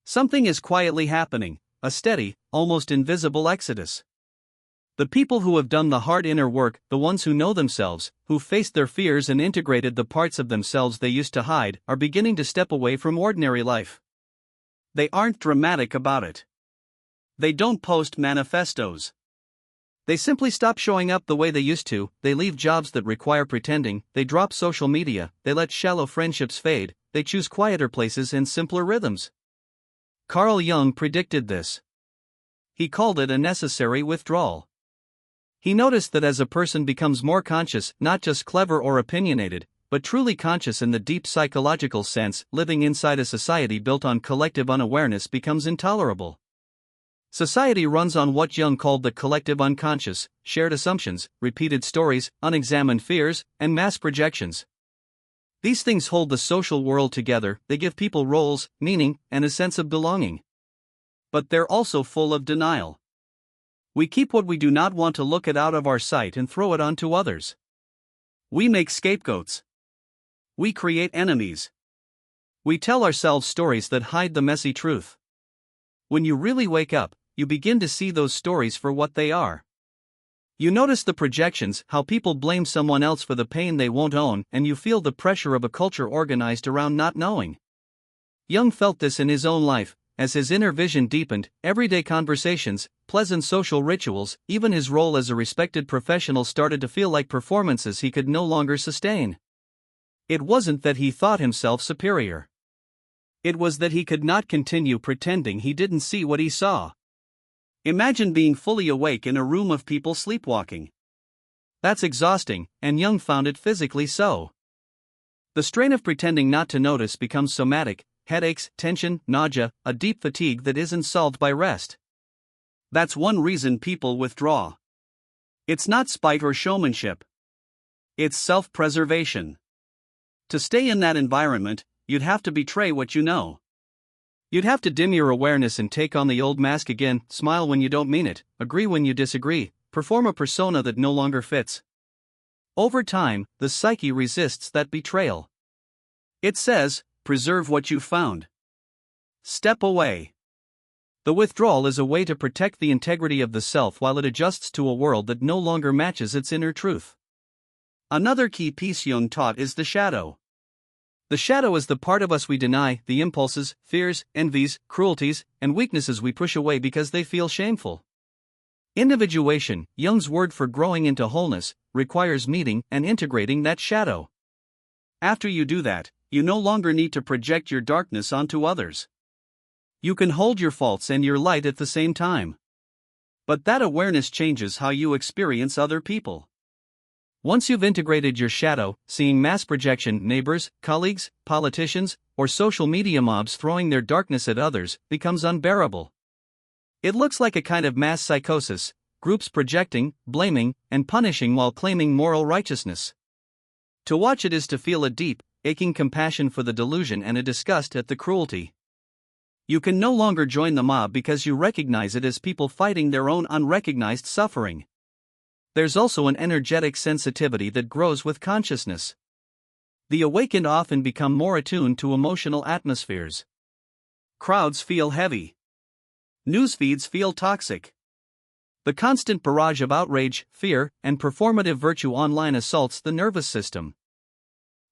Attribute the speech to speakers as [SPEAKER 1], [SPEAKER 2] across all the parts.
[SPEAKER 1] Something is quietly happening, a steady, almost invisible exodus. The people who have done the hard inner work, the ones who know themselves, who faced their fears and integrated the parts of themselves they used to hide, are beginning to step away from ordinary life. They aren't dramatic about it. They don't post manifestos. They simply stop showing up the way they used to. They leave jobs that require pretending, they drop social media, they let shallow friendships fade, they choose quieter places and simpler rhythms. Carl Jung predicted this. He called it a necessary withdrawal. He noticed that as a person becomes more conscious, not just clever or opinionated, but truly conscious in the deep psychological sense, living inside a society built on collective unawareness becomes intolerable. Society runs on what Jung called the collective unconscious, shared assumptions, repeated stories, unexamined fears, and mass projections. These things hold the social world together, they give people roles, meaning, and a sense of belonging. But they're also full of denial. We keep what we do not want to look at out of our sight and throw it onto others. We make scapegoats. We create enemies. We tell ourselves stories that hide the messy truth. When you really wake up, you begin to see those stories for what they are. You notice the projections, how people blame someone else for the pain they won't own, and you feel the pressure of a culture organized around not knowing. Jung felt this in his own life. As his inner vision deepened, everyday conversations, pleasant social rituals, even his role as a respected professional started to feel like performances he could no longer sustain. It wasn't that he thought himself superior. It was that he could not continue pretending he didn't see what he saw. Imagine being fully awake in a room of people sleepwalking. That's exhausting, and Jung found it physically so. The strain of pretending not to notice becomes somatic: headaches, tension, nausea, a deep fatigue that isn't solved by rest. That's one reason people withdraw. It's not spite or showmanship. It's self-preservation. To stay in that environment, you'd have to betray what you know. You'd have to dim your awareness and take on the old mask again, smile when you don't mean it, agree when you disagree, perform a persona that no longer fits. Over time, the psyche resists that betrayal. It says, preserve what you found. Step away. The withdrawal is a way to protect the integrity of the self while it adjusts to a world that no longer matches its inner truth. Another key piece Jung taught is the shadow. The shadow is the part of us we deny, the impulses, fears, envies, cruelties, and weaknesses we push away because they feel shameful. Individuation, Jung's word for growing into wholeness, requires meeting and integrating that shadow. After you do that, you no longer need to project your darkness onto others. You can hold your faults and your light at the same time. But that awareness changes how you experience other people. Once you've integrated your shadow, seeing mass projection, neighbors, colleagues, politicians, or social media mobs throwing their darkness at others, becomes unbearable. It looks like a kind of mass psychosis, groups projecting, blaming, and punishing while claiming moral righteousness. To watch it is to feel a deep, aching compassion for the delusion and a disgust at the cruelty. You can no longer join the mob because you recognize it as people fighting their own unrecognized suffering. There's also an energetic sensitivity that grows with consciousness. The awakened often become more attuned to emotional atmospheres. Crowds feel heavy. Newsfeeds feel toxic. The constant barrage of outrage, fear, and performative virtue online assaults the nervous system.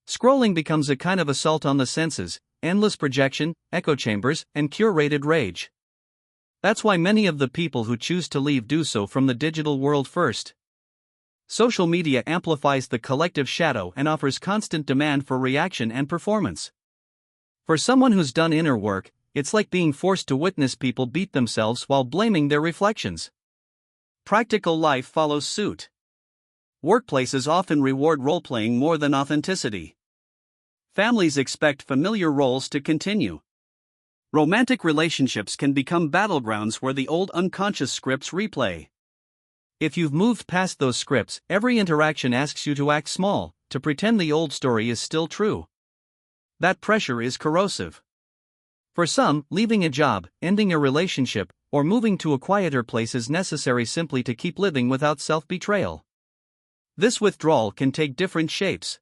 [SPEAKER 1] Scrolling becomes a kind of assault on the senses, endless projection, echo chambers, and curated rage. That's why many of the people who choose to leave do so from the digital world first. Social media amplifies the collective shadow and offers constant demand for reaction and performance. For someone who's done inner work, it's like being forced to witness people beat themselves while blaming their reflections. Practical life follows suit. Workplaces often reward role-playing more than authenticity. Families expect familiar roles to continue. Romantic relationships can become battlegrounds where the old unconscious scripts replay. If you've moved past those scripts, every interaction asks you to act small, to pretend the old story is still true. That pressure is corrosive. For some, leaving a job, ending a relationship, or moving to a quieter place is necessary simply to keep living without self-betrayal. This withdrawal can take different shapes.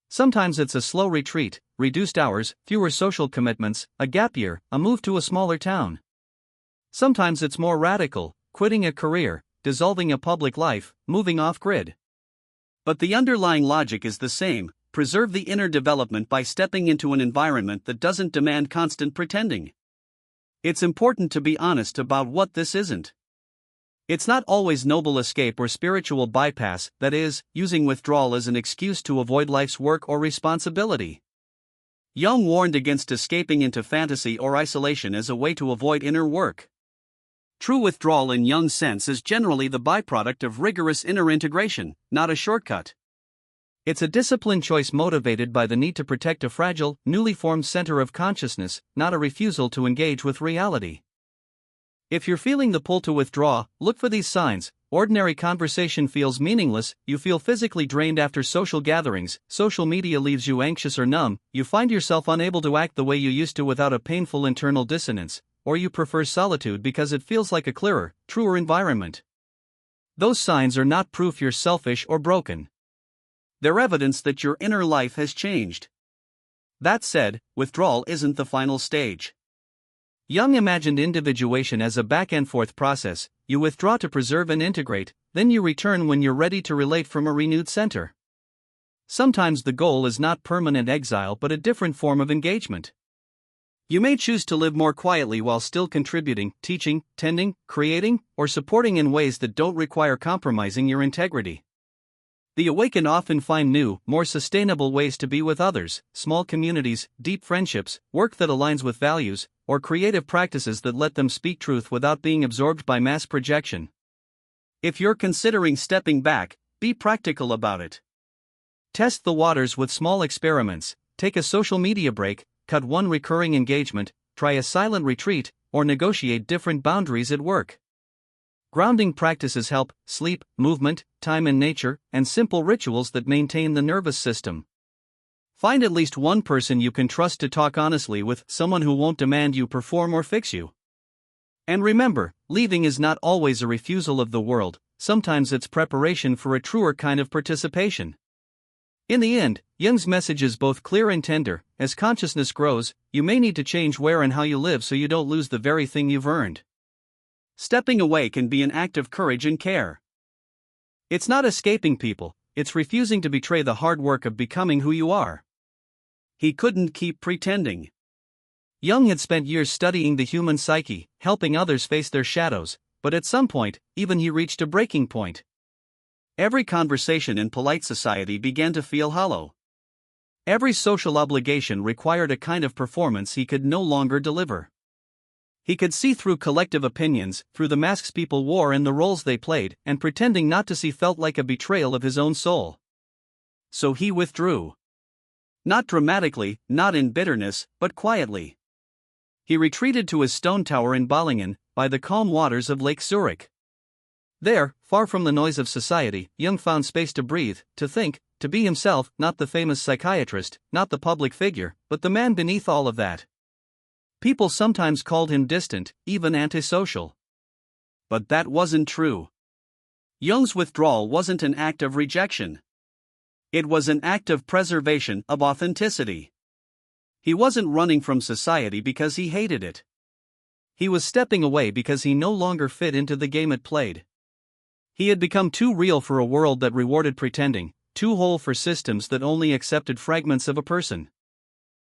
[SPEAKER 1] Sometimes it's a slow retreat, reduced hours, fewer social commitments, a gap year, a move to a smaller town. Sometimes it's more radical, quitting a career, dissolving a public life, moving off-grid. But the underlying logic is the same: preserve the inner development by stepping into an environment that doesn't demand constant pretending. It's important to be honest about what this isn't. It's not always noble escape or spiritual bypass, that is, using withdrawal as an excuse to avoid life's work or responsibility. Jung warned against escaping into fantasy or isolation as a way to avoid inner work. True withdrawal in Jung's sense is generally the byproduct of rigorous inner integration, not a shortcut. It's a disciplined choice motivated by the need to protect a fragile, newly formed center of consciousness, not a refusal to engage with reality. If you're feeling the pull to withdraw, look for these signs. Ordinary conversation feels meaningless, you feel physically drained after social gatherings, social media leaves you anxious or numb, you find yourself unable to act the way you used to without a painful internal dissonance, or you prefer solitude because it feels like a clearer, truer environment. Those signs are not proof you're selfish or broken. They're evidence that your inner life has changed. That said, withdrawal isn't the final stage. Jung imagined individuation as a back-and-forth process. You withdraw to preserve and integrate, then you return when you're ready to relate from a renewed center. Sometimes the goal is not permanent exile but a different form of engagement. You may choose to live more quietly while still contributing, teaching, tending, creating, or supporting in ways that don't require compromising your integrity. The awakened often find new, more sustainable ways to be with others: small communities, deep friendships, work that aligns with values, or creative practices that let them speak truth without being absorbed by mass projection. If you're considering stepping back, be practical about it. Test the waters with small experiments: take a social media break, cut one recurring engagement, try a silent retreat, or negotiate different boundaries at work. Grounding practices help: sleep, movement, time in nature, and simple rituals that maintain the nervous system. Find at least one person you can trust to talk honestly with, someone who won't demand you perform or fix you. And remember, leaving is not always a refusal of the world, sometimes it's preparation for a truer kind of participation. In the end, Jung's message is both clear and tender: as consciousness grows, you may need to change where and how you live so you don't lose the very thing you've earned. Stepping away can be an act of courage and care. It's not escaping people, it's refusing to betray the hard work of becoming who you are. He couldn't keep pretending. Jung had spent years studying the human psyche, helping others face their shadows, but at some point, even he reached a breaking point. Every conversation in polite society began to feel hollow. Every social obligation required a kind of performance he could no longer deliver. He could see through collective opinions, through the masks people wore and the roles they played, and pretending not to see felt like a betrayal of his own soul. So he withdrew. Not dramatically, not in bitterness, but quietly. He retreated to his stone tower in Balingen, by the calm waters of Lake Zurich. There, far from the noise of society, Jung found space to breathe, to think, to be himself, not the famous psychiatrist, not the public figure, but the man beneath all of that. People sometimes called him distant, even antisocial. But that wasn't true. Jung's withdrawal wasn't an act of rejection. It was an act of preservation, of authenticity. He wasn't running from society because he hated it. He was stepping away because he no longer fit into the game it played. He had become too real for a world that rewarded pretending, too whole for systems that only accepted fragments of a person.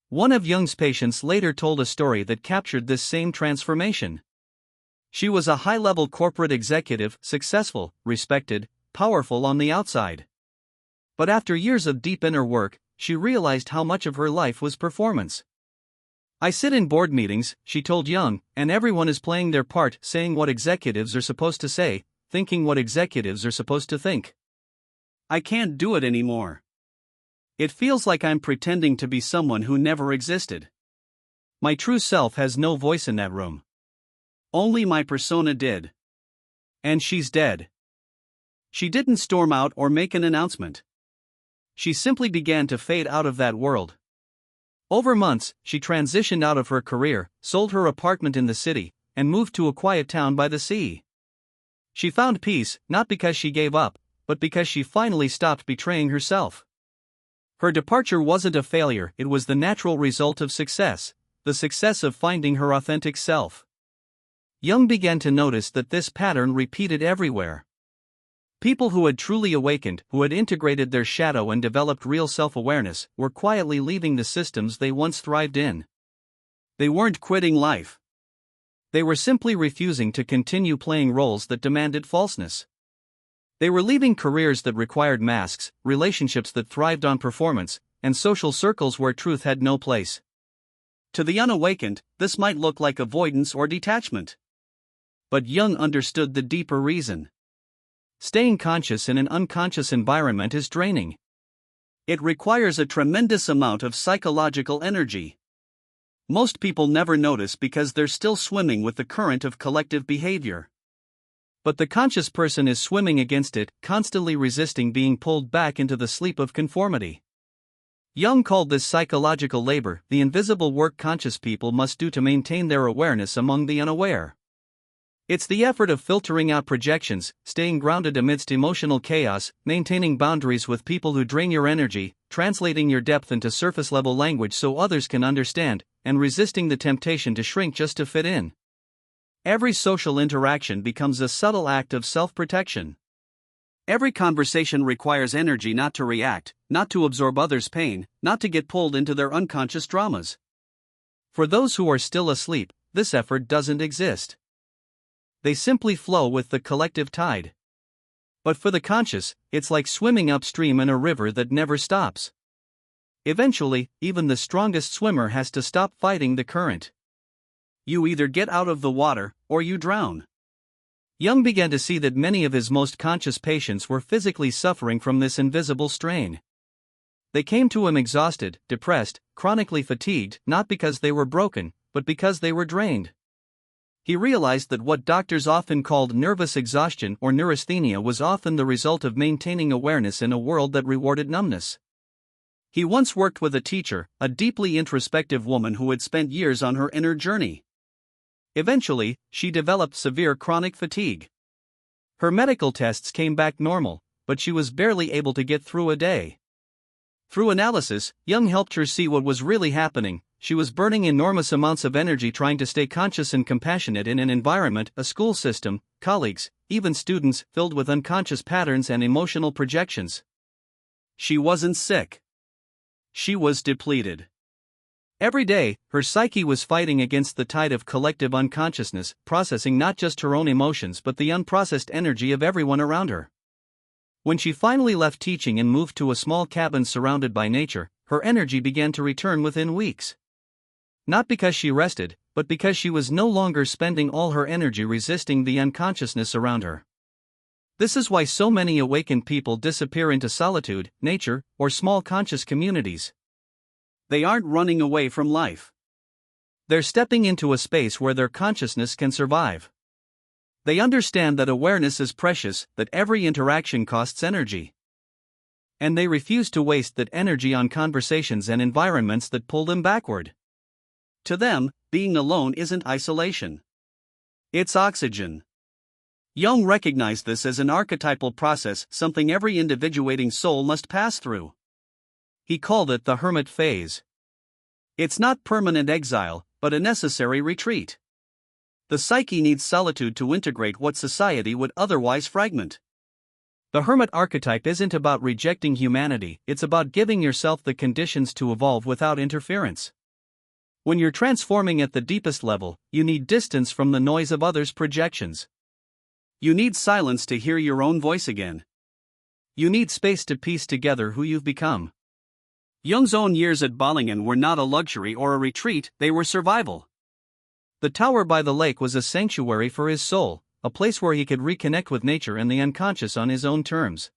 [SPEAKER 1] One of Jung's patients later told a story that captured this same transformation. She was a high-level corporate executive, successful, respected, powerful on the outside. But after years of deep inner work, she realized how much of her life was performance. "I sit in board meetings," she told Jung, "and everyone is playing their part, saying what executives are supposed to say, thinking what executives are supposed to think. I can't do it anymore. It feels like I'm pretending to be someone who never existed. My true self has no voice in that room. Only my persona did. And she's dead." She didn't storm out or make an announcement. She simply began to fade out of that world. Over months, she transitioned out of her career, sold her apartment in the city, and moved to a quiet town by the sea. She found peace, not because she gave up, but because she finally stopped betraying herself. Her departure wasn't a failure, it was the natural result of success, the success of finding her authentic self. Jung began to notice that this pattern repeated everywhere. People who had truly awakened, who had integrated their shadow and developed real self-awareness, were quietly leaving the systems they once thrived in. They weren't quitting life. They were simply refusing to continue playing roles that demanded falseness. They were leaving careers that required masks, relationships that thrived on performance, and social circles where truth had no place. To the unawakened, this might look like avoidance or detachment. But Jung understood the deeper reason. Staying conscious in an unconscious environment is draining. It requires a tremendous amount of psychological energy. Most people never notice because they're still swimming with the current of collective behavior. But the conscious person is swimming against it, constantly resisting being pulled back into the sleep of conformity. Jung called this psychological labor, the invisible work conscious people must do to maintain their awareness among the unaware. It's the effort of filtering out projections, staying grounded amidst emotional chaos, maintaining boundaries with people who drain your energy, translating your depth into surface-level language so others can understand, and resisting the temptation to shrink just to fit in. Every social interaction becomes a subtle act of self-protection. Every conversation requires energy not to react, not to absorb others' pain, not to get pulled into their unconscious dramas. For those who are still asleep, this effort doesn't exist. They simply flow with the collective tide. But for the conscious, it's like swimming upstream in a river that never stops. Eventually, even the strongest swimmer has to stop fighting the current. You either get out of the water, or you drown. Jung began to see that many of his most conscious patients were physically suffering from this invisible strain. They came to him exhausted, depressed, chronically fatigued, not because they were broken, but because they were drained. He realized that what doctors often called nervous exhaustion or neurasthenia was often the result of maintaining awareness in a world that rewarded numbness. He once worked with a teacher, a deeply introspective woman who had spent years on her inner journey. Eventually, she developed severe chronic fatigue. Her medical tests came back normal, but she was barely able to get through a day. Through analysis, Jung helped her see what was really happening. She was burning enormous amounts of energy trying to stay conscious and compassionate in an environment, a school system, colleagues, even students, filled with unconscious patterns and emotional projections. She wasn't sick. She was depleted. Every day, her psyche was fighting against the tide of collective unconsciousness, processing not just her own emotions but the unprocessed energy of everyone around her. When she finally left teaching and moved to a small cabin surrounded by nature, her energy began to return within weeks. Not because she rested, but because she was no longer spending all her energy resisting the unconsciousness around her. This is why so many awakened people disappear into solitude, nature, or small conscious communities. They aren't running away from life. They're stepping into a space where their consciousness can survive. They understand that awareness is precious, that every interaction costs energy. And they refuse to waste that energy on conversations and environments that pull them backward. To them, being alone isn't isolation. It's oxygen. Jung recognized this as an archetypal process, something every individuating soul must pass through. He called it the hermit phase. It's not permanent exile, but a necessary retreat. The psyche needs solitude to integrate what society would otherwise fragment. The hermit archetype isn't about rejecting humanity, it's about giving yourself the conditions to evolve without interference. When you're transforming at the deepest level, you need distance from the noise of others' projections. You need silence to hear your own voice again. You need space to piece together who you've become. Jung's own years at Bollingen were not a luxury or a retreat, they were survival. The tower by the lake was a sanctuary for his soul, a place where he could reconnect with nature and the unconscious on his own terms.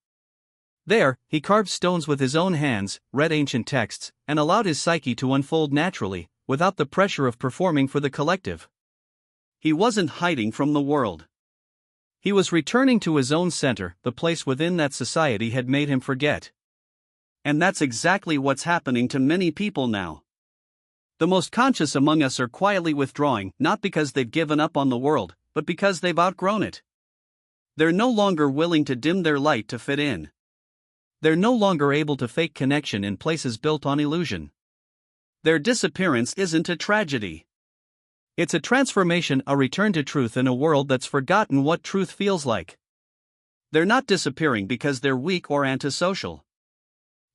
[SPEAKER 1] There, he carved stones with his own hands, read ancient texts, and allowed his psyche to unfold naturally, without the pressure of performing for the collective. He wasn't hiding from the world. He was returning to his own center, the place within that society had made him forget. And that's exactly what's happening to many people now. The most conscious among us are quietly withdrawing, not because they've given up on the world, but because they've outgrown it. They're no longer willing to dim their light to fit in. They're no longer able to fake connection in places built on illusion. Their disappearance isn't a tragedy. It's a transformation, a return to truth in a world that's forgotten what truth feels like. They're not disappearing because they're weak or antisocial.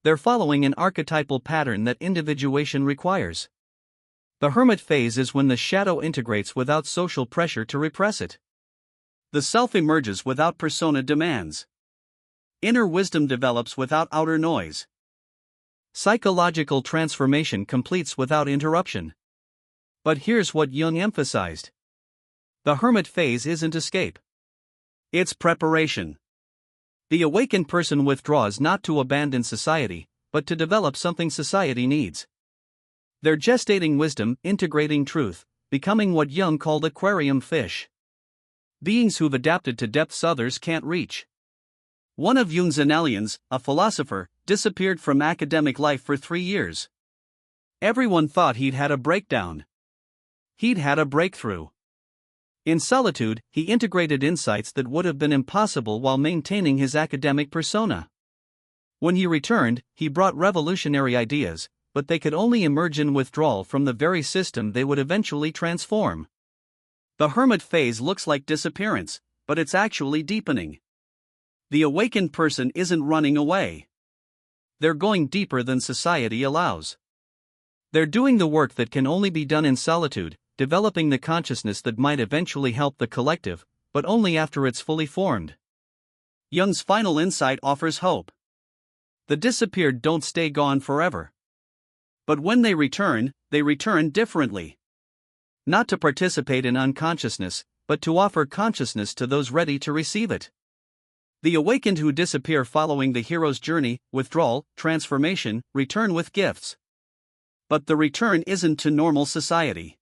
[SPEAKER 1] They're following an archetypal pattern that individuation requires. The hermit phase is when the shadow integrates without social pressure to repress it. The self emerges without persona demands. Inner wisdom develops without outer noise. Psychological transformation completes without interruption. But here's what Jung emphasized. The hermit phase isn't escape. It's preparation. The awakened person withdraws not to abandon society, but to develop something society needs. They're gestating wisdom, integrating truth, becoming what Jung called aquarium fish. Beings who've adapted to depths others can't reach. One of Jung's aliens, a philosopher, disappeared from academic life for 3 years. Everyone thought he'd had a breakdown. He'd had a breakthrough. In solitude, he integrated insights that would have been impossible while maintaining his academic persona. When he returned, he brought revolutionary ideas, but they could only emerge in withdrawal from the very system they would eventually transform. The hermit phase looks like disappearance, but it's actually deepening. The awakened person isn't running away. They're going deeper than society allows. They're doing the work that can only be done in solitude, developing the consciousness that might eventually help the collective, but only after it's fully formed. Jung's final insight offers hope. The disappeared don't stay gone forever. But when they return differently. Not to participate in unconsciousness, but to offer consciousness to those ready to receive it. The awakened who disappear following the hero's journey, withdrawal, transformation, return with gifts. But the return isn't to normal society.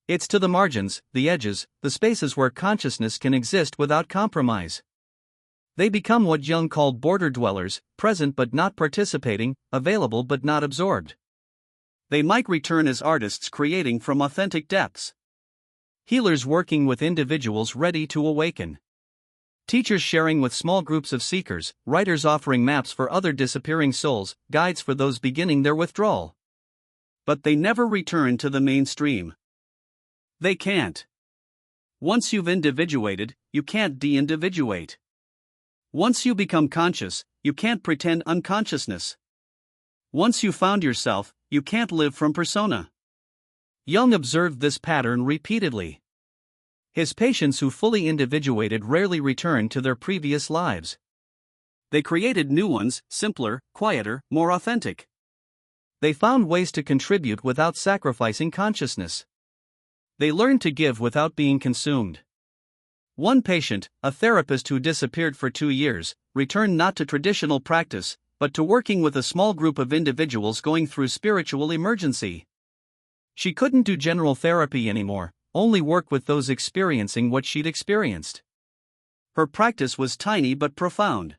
[SPEAKER 1] It's to the margins, the edges, the spaces where consciousness can exist without compromise. They become what Jung called border dwellers, present but not participating, available but not absorbed. They might return as artists creating from authentic depths. Healers working with individuals ready to awaken. Teachers sharing with small groups of seekers, writers offering maps for other disappearing souls, guides for those beginning their withdrawal. But they never return to the mainstream. They can't. Once you've individuated, you can't de-individuate. Once you become conscious, you can't pretend unconsciousness. Once you found yourself, you can't live from persona. Jung observed this pattern repeatedly. His patients who fully individuated rarely returned to their previous lives. They created new ones, simpler, quieter, more authentic. They found ways to contribute without sacrificing consciousness. They learned to give without being consumed. One patient, a therapist who disappeared for 2 years, returned not to traditional practice, but to working with a small group of individuals going through spiritual emergency. She couldn't do general therapy anymore, only work with those experiencing what she'd experienced. Her practice was tiny but profound.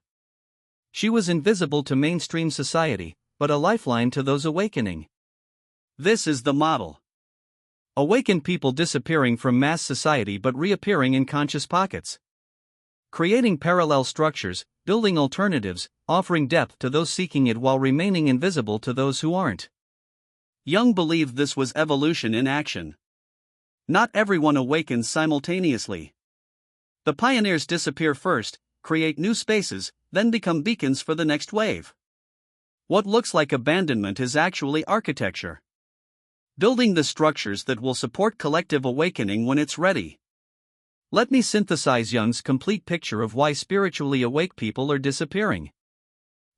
[SPEAKER 1] She was invisible to mainstream society, but a lifeline to those awakening. This is the model. Awakened people disappearing from mass society but reappearing in conscious pockets. Creating parallel structures, building alternatives, offering depth to those seeking it while remaining invisible to those who aren't. Jung believed this was evolution in action. Not everyone awakens simultaneously. The pioneers disappear first, create new spaces, then become beacons for the next wave. What looks like abandonment is actually architecture. Building the structures that will support collective awakening when it's ready. Let me synthesize Jung's complete picture of why spiritually awake people are disappearing.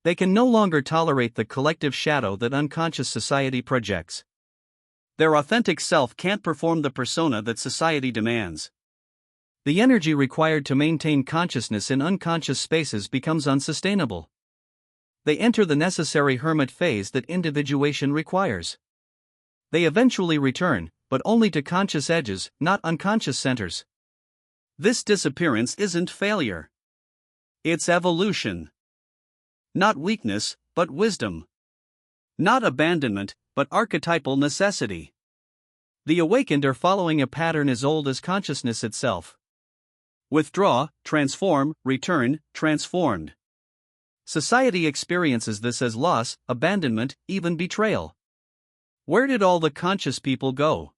[SPEAKER 1] They can no longer tolerate the collective shadow that unconscious society projects. Their authentic self can't perform the persona that society demands. The energy required to maintain consciousness in unconscious spaces becomes unsustainable. They enter the necessary hermit phase that individuation requires. They eventually return, but only to conscious edges, not unconscious centers. This disappearance isn't failure. It's evolution. Not weakness, but wisdom. Not abandonment, but archetypal necessity. The awakened are following a pattern as old as consciousness itself. Withdraw, transform, return, transformed. Society experiences this as loss, abandonment, even betrayal. Where did all the conscious people go?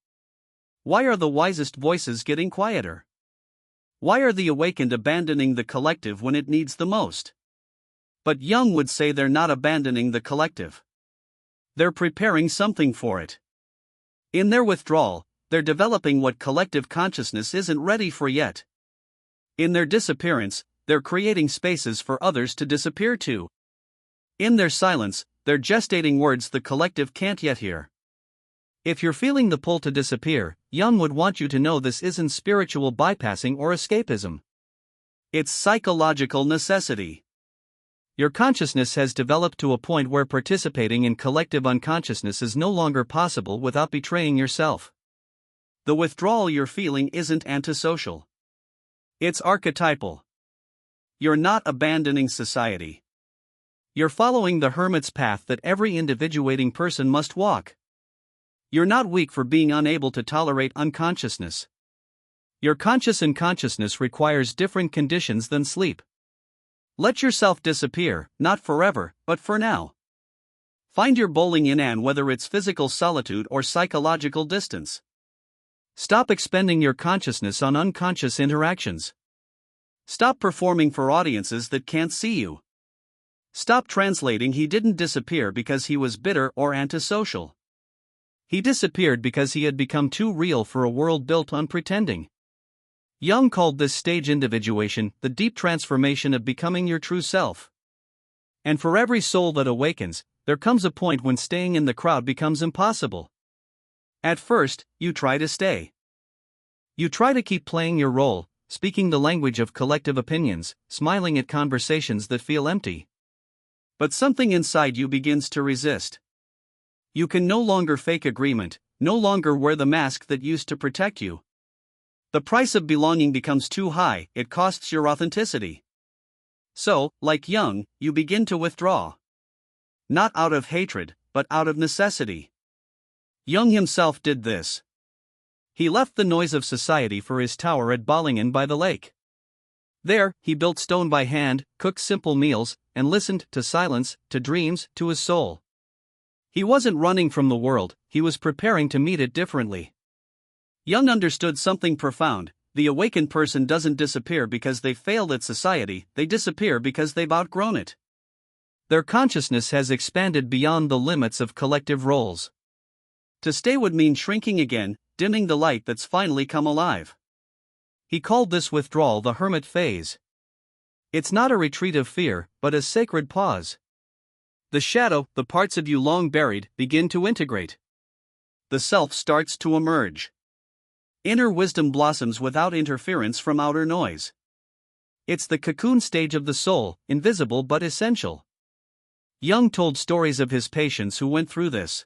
[SPEAKER 1] Why are the wisest voices getting quieter? Why are the awakened abandoning the collective when it needs the most? But Jung would say they're not abandoning the collective. They're preparing something for it. In their withdrawal, they're developing what collective consciousness isn't ready for yet. In their disappearance, they're creating spaces for others to disappear to. In their silence, they're gestating words the collective can't yet hear. If you're feeling the pull to disappear, Jung would want you to know this isn't spiritual bypassing or escapism. It's psychological necessity. Your consciousness has developed to a point where participating in collective unconsciousness is no longer possible without betraying yourself. The withdrawal you're feeling isn't antisocial. It's archetypal. You're not abandoning society. You're following the hermit's path that every individuating person must walk. You're not weak for being unable to tolerate unconsciousness. Your conscious unconsciousness requires different conditions than sleep. Let yourself disappear, not forever, but for now. Find your bowling in, whether it's physical solitude or psychological distance. Stop expending your consciousness on unconscious interactions. Stop performing for audiences that can't see you. Stop translating he didn't disappear because he was bitter or antisocial. He disappeared because he had become too real for a world built on pretending. Jung called this stage individuation the deep transformation of becoming your true self. And for every soul that awakens, there comes a point when staying in the crowd becomes impossible. At first, you try to stay. You try to keep playing your role, speaking the language of collective opinions, smiling at conversations that feel empty. But something inside you begins to resist. You can no longer fake agreement, no longer wear the mask that used to protect you. The price of belonging becomes too high, it costs your authenticity. So, like Jung, you begin to withdraw. Not out of hatred, but out of necessity. Jung himself did this. He left the noise of society for his tower at Bollingen by the lake. There, he built stone by hand, cooked simple meals, and listened to silence, to dreams, to his soul. He wasn't running from the world, he was preparing to meet it differently. Jung understood something profound: the awakened person doesn't disappear because they failed at society, they disappear because they've outgrown it. Their consciousness has expanded beyond the limits of collective roles. To stay would mean shrinking again, dimming the light that's finally come alive. He called this withdrawal the hermit phase. It's not a retreat of fear, but a sacred pause. The shadow, the parts of you long buried, begin to integrate. The self starts to emerge. Inner wisdom blossoms without interference from outer noise. It's the cocoon stage of the soul, invisible but essential. Jung told stories of his patients who went through this.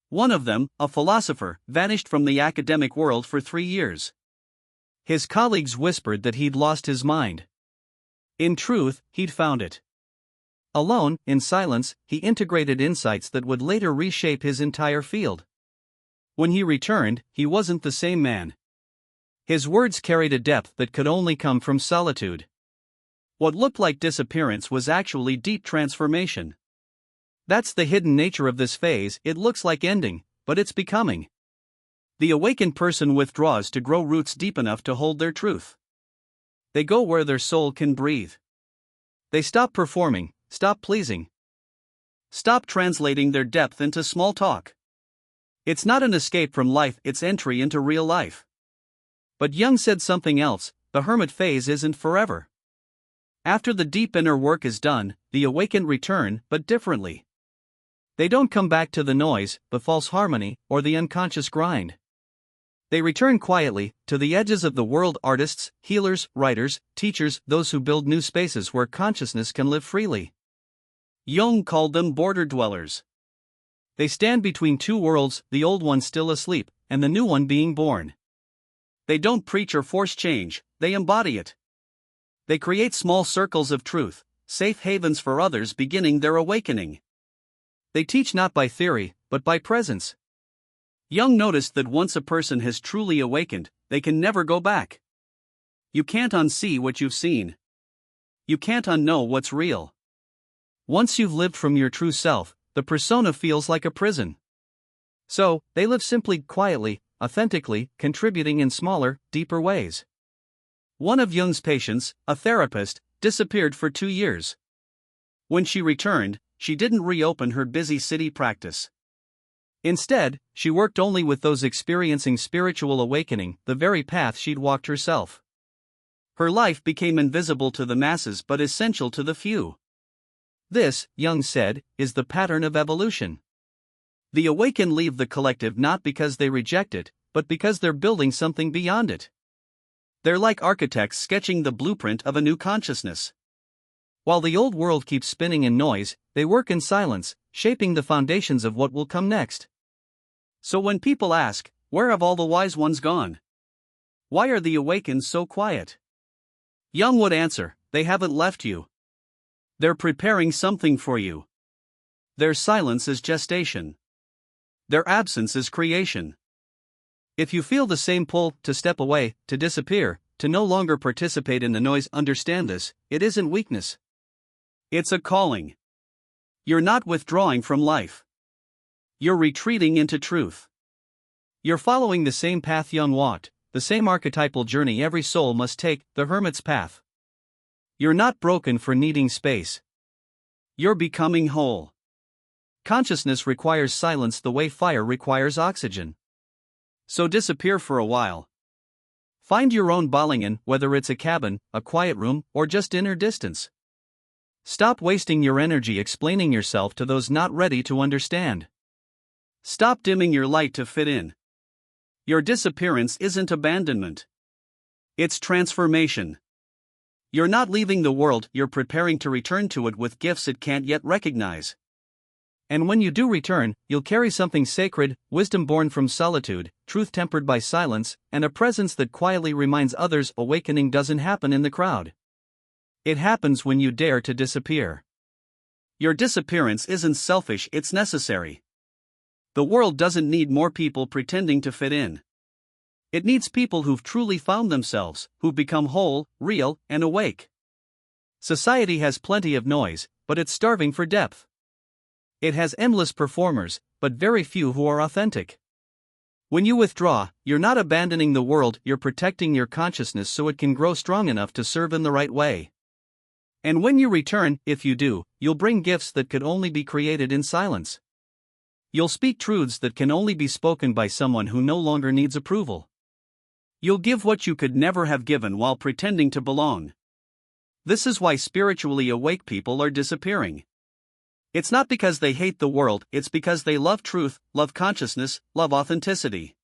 [SPEAKER 1] One of them, a philosopher, vanished from the academic world for 3 years. His colleagues whispered that he'd lost his mind. In truth, he'd found it. Alone, in silence, he integrated insights that would later reshape his entire field. When he returned, he wasn't the same man. His words carried a depth that could only come from solitude. What looked like disappearance was actually deep transformation. That's the hidden nature of this phase. It looks like ending, but it's becoming. The awakened person withdraws to grow roots deep enough to hold their truth. They go where their soul can breathe. They stop performing, stop pleasing. Stop translating their depth into small talk. It's not an escape from life, it's entry into real life. But Jung said something else: the hermit phase isn't forever. After the deep inner work is done, the awakened return, but differently. They don't come back to the noise, the false harmony, or the unconscious grind. They return quietly, to the edges of the world: artists, healers, writers, teachers, those who build new spaces where consciousness can live freely. Jung called them border dwellers. They stand between two worlds, the old one still asleep, and the new one being born. They don't preach or force change, they embody it. They create small circles of truth, safe havens for others beginning their awakening. They teach not by theory, but by presence. Jung noticed that once a person has truly awakened, they can never go back. You can't unsee what you've seen. You can't unknow what's real. Once you've lived from your true self, the persona feels like a prison. So, they live simply, quietly, authentically, contributing in smaller, deeper ways. One of Jung's patients, a therapist, disappeared for 2 years. When she returned, she didn't reopen her busy city practice. Instead, she worked only with those experiencing spiritual awakening, the very path she'd walked herself. Her life became invisible to the masses but essential to the few. This, Jung said, is the pattern of evolution. The awakened leave the collective not because they reject it, but because they're building something beyond it. They're like architects sketching the blueprint of a new consciousness. While the old world keeps spinning in noise, they work in silence, shaping the foundations of what will come next. So when people ask, where have all the wise ones gone? Why are the awakened so quiet? Jung would answer, they haven't left you. They're preparing something for you. Their silence is gestation. Their absence is creation. If you feel the same pull to step away, to disappear, to no longer participate in the noise, understand this, it isn't weakness. It's a calling. You're not withdrawing from life. You're retreating into truth. You're following the same path Jung walked, the same archetypal journey every soul must take, the hermit's path. You're not broken for needing space. You're becoming whole. Consciousness requires silence the way fire requires oxygen. So disappear for a while. Find your own Balingen, whether it's a cabin, a quiet room, or just inner distance. Stop wasting your energy explaining yourself to those not ready to understand. Stop dimming your light to fit in. Your disappearance isn't abandonment. It's transformation. You're not leaving the world, you're preparing to return to it with gifts it can't yet recognize. And when you do return, you'll carry something sacred, wisdom born from solitude, truth tempered by silence, and a presence that quietly reminds others awakening doesn't happen in the crowd. It happens when you dare to disappear. Your disappearance isn't selfish, it's necessary. The world doesn't need more people pretending to fit in. It needs people who've truly found themselves, who've become whole, real, and awake. Society has plenty of noise, but it's starving for depth. It has endless performers, but very few who are authentic. When you withdraw, you're not abandoning the world, you're protecting your consciousness so it can grow strong enough to serve in the right way. And when you return, if you do, you'll bring gifts that could only be created in silence. You'll speak truths that can only be spoken by someone who no longer needs approval. You'll give what you could never have given while pretending to belong. This is why spiritually awake people are disappearing. It's not because they hate the world, it's because they love truth, love consciousness, love authenticity.